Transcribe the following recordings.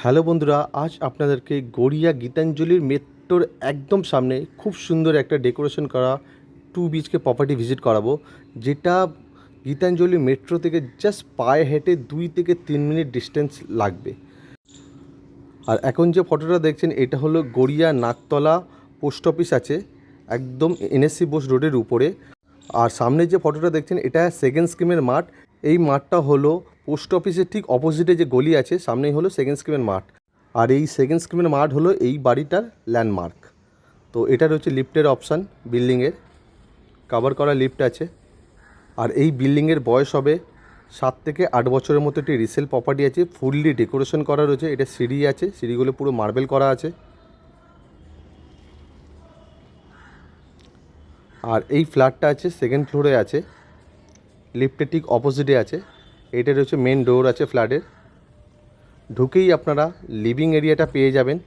Hello বন্ধুরা, আজ আপনাদেরকে গড়িয়া গীতাঞ্জলির মেট্রোর একদম সামনে খুব সুন্দর একটা ডেকোরেশন করা টু বিচকে প্রপার্টি ভিজিট করাবো, যেটা গীতাঞ্জলি মেট্রো থেকে জাস্ট পায়ে হেঁটে 2 থেকে 3 মিনিট ডিস্টেন্স লাগবে। আর এখন যে ফটোটা দেখছেন এটা হলো গড়িয়া নাকতলা পোস্ট অফিস আছে একদম এনএসসি বোস রোডের উপরে। আর সামনে যে ফটোটা দেখছেন এটা সেকেন্ড স্কিমের মাঠ। এই মাঠটা হলো পোস্ট অফিসের ঠিক অপোজিটে যে গলি আছে সামনেই হলো সেকেন্ড স্কিমের মাঠ। আর এই সেকেন্ড স্কিমের মাঠ হলো এই বাড়িটার ল্যান্ডমার্ক। তো এটা রয়েছে লিফটের অপশান, বিল্ডিংয়ের কভার করা লিফট আছে। আর এই বিল্ডিংয়ের বয়স হবে 7 থেকে 8 বছরের মতো। একটি রিসেল প্রপার্টি আছে, ফুললি ডেকোরেশন করা রয়েছে। এটা সিঁড়ি আছে, সিঁড়িগুলো পুরো মার্বেল করা আছে। আর এই ফ্ল্যাটটা আছে সেকেন্ড ফ্লোরে আছে, লিফটের ঠিক অপোজিটে আছে। এটা রয়েছে মেন ডোর আছে ফ্ল্যাটের। ঢুকেই আপনারা লিভিং এরিয়াটা পেয়ে যাবেন।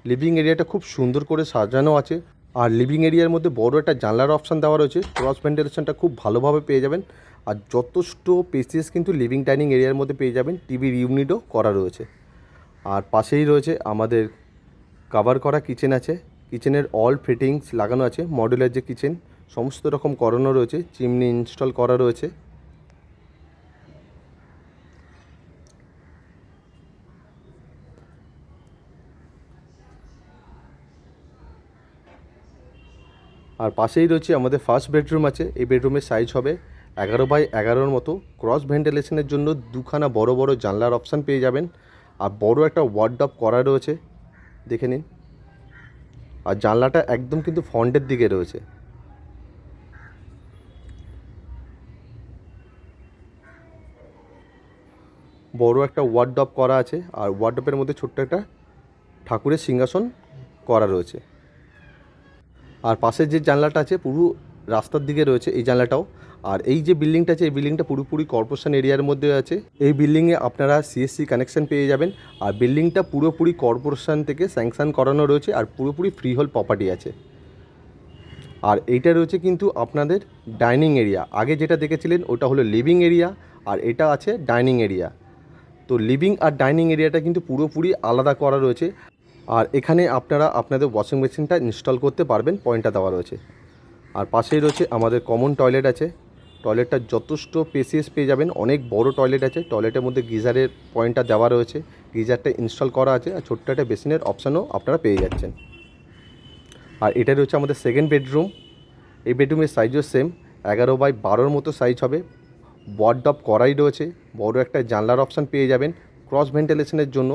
লিভিং এরিয়াটা খুব সুন্দর করে সাজানো আছে। আর লিভিং এরিয়ার মধ্যে বড় একটা জানলার অপশান দেওয়া রয়েছে, ক্রস ভেন্টিলেশনটা খুব ভালোভাবে পেয়ে যাবেন। আর যথেষ্ট স্পেসিয়াস কিন্তু লিভিং ডাইনিং এরিয়ার মধ্যে পেয়ে যাবেন। টিভির ইউনিটও করা রয়েছে। আর পাশেই রয়েছে আমাদের কভার করা কিচেন আছে। কিচেনের অল ফিটিংস লাগানো আছে, মডুলার যে কিচেন সমস্ত রকম করানো রয়েছে, চিমনি ইনস্টল করা রয়েছে। আর পাশেই রয়েছে আমাদের ফার্স্ট বেডরুম আছে। এই বেডরুমের সাইজ হবে 11x11 মতো। ক্রস ভেন্টিলেশনের জন্য দুখানা বড় বড় জানলার অপশান পেয়ে যাবেন। আর বড় একটা ওয়ার্ডরোব করা রয়েছে, দেখে নিন। আর জানলাটা একদম কিন্তু ফ্রন্টের দিকে রয়েছে। বড় একটা ওয়ার্ডরোব করা আছে। আর ওয়ার্ডরোবের মধ্যে ছোট্ট একটা ঠাকুরের সিংহাসন করা রয়েছে। আর পাশের যে জানলাটা আছে পুরো রাস্তার দিকে রয়েছে এই জানলাটাও। আর এই যে বিল্ডিংটা আছে এই বিল্ডিংটা পুরোপুরি কর্পোরেশন এরিয়ার মধ্যে আছে। এই বিল্ডিংয়ে আপনারা সিএসসি কানেকশন পেয়ে যাবেন। আর বিল্ডিংটা পুরোপুরি কর্পোরেশন থেকে স্যাংশন করানো রয়েছে। আর পুরোপুরি ফ্রি হোল্ড প্রপার্টি আছে। আর এইটা রয়েছে কিন্তু আপনাদের ডাইনিং এরিয়া। আগে যেটা দেখেছিলেন ওটা হলো লিভিং এরিয়া, আর এটা আছে ডাইনিং এরিয়া। তো লিভিং আর ডাইনিং এরিয়াটা কিন্তু পুরোপুরি আলাদা করা রয়েছে। আর এখানে আপনারা আপনাদের ওয়াশিং মেশিনটা ইনস্টল করতে পারবেন, পয়েন্টটা দেওয়া রয়েছে। আর পাশেই রয়েছে আমাদের কমন টয়লেট আছে। টয়লেটটা যথেষ্ট স্পেসিয়াস পেয়ে যাবেন, অনেক বড় টয়লেট আছে। টয়লেটের মধ্যে গিজারের পয়েন্টটা দেওয়া রয়েছে, গিজারটা ইনস্টল করা আছে। আর ছোট্ট একটা বেসিনের অপশানও আপনারা পেয়ে যাচ্ছেন। আর এটা রয়েছে আমাদের সেকেন্ড বেডরুম। এই বেডরুমের সাইজও সেম 11x12 মতো সাইজ হবে। ওয়ার্ডরোব করাই রয়েছে, বড় একটা জানলার অপশান পেয়ে যাবেন ক্রস ভেন্টিলেশনের জন্য।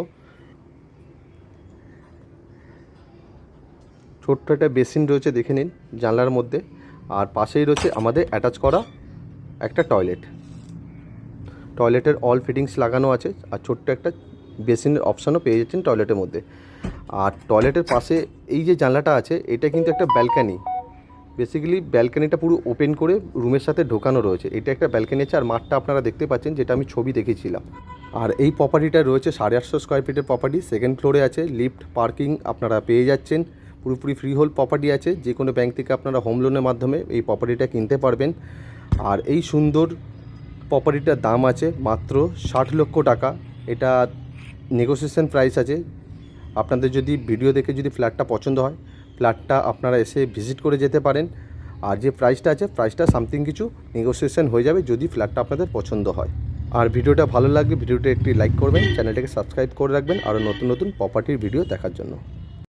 ছোট্ট একটা বেসিন রয়েছে, দেখে নিন জানলার মধ্যে। আর পাশেই রয়েছে আমাদের অ্যাটাচ করা একটা টয়লেট। টয়লেটের অল ফিটিংস লাগানো আছে। আর ছোট্ট একটা বেসিনের অপশানও পেয়ে যাচ্ছেন টয়লেটের মধ্যে। আর টয়লেটের পাশে এই যে জানলাটা আছে এটা কিন্তু একটা ব্যালকানি। বেসিক্যালি ব্যালকানিটা পুরো ওপেন করে রুমের সাথে ঢোকানো রয়েছে। এটা একটা ব্যালকানি আছে। আর মাঠটা আপনারা দেখতে পাচ্ছেন, যেটা আমি ছবি দেখেছিলাম। আর এই প্রপার্টিটা রয়েছে 850 স্কোয়ার ফিটের প্রপার্টি। সেকেন্ড ফ্লোরে আছে, লিফট পার্কিং আপনারা পেয়ে যাচ্ছেন। পুরোপুরি ফ্রি হোল্ড প্রপার্টি আছে। যে কোনো ব্যাংক থেকে আপনারা হোম লোনের মাধ্যমে এই প্রপার্টিটা কিনতে পারবেন। আর এই সুন্দর প্রপার্টিটার দাম আছে মাত্র 60 লক্ষ টাকা। এটা নেগোসিয়েশন প্রাইস আছে। আপনাদের যদি ভিডিও দেখে যদি ফ্ল্যাটটা পছন্দ হয়, ফ্ল্যাটটা আপনারা এসে ভিজিট করে যেতে পারেন। আর যে প্রাইসটা আছে প্রাইসটা সামথিং কিছু নেগোসিয়েশন হয়ে যাবে যদি ফ্ল্যাটটা আপনাদের পছন্দ হয়। আর ভিডিওটা ভালো লাগলে ভিডিওটা একটি লাইক করবেন, চ্যানেলটাকে সাবস্ক্রাইব করে রাখবেন আরও নতুন নতুন প্রপার্টির ভিডিও দেখার জন্য।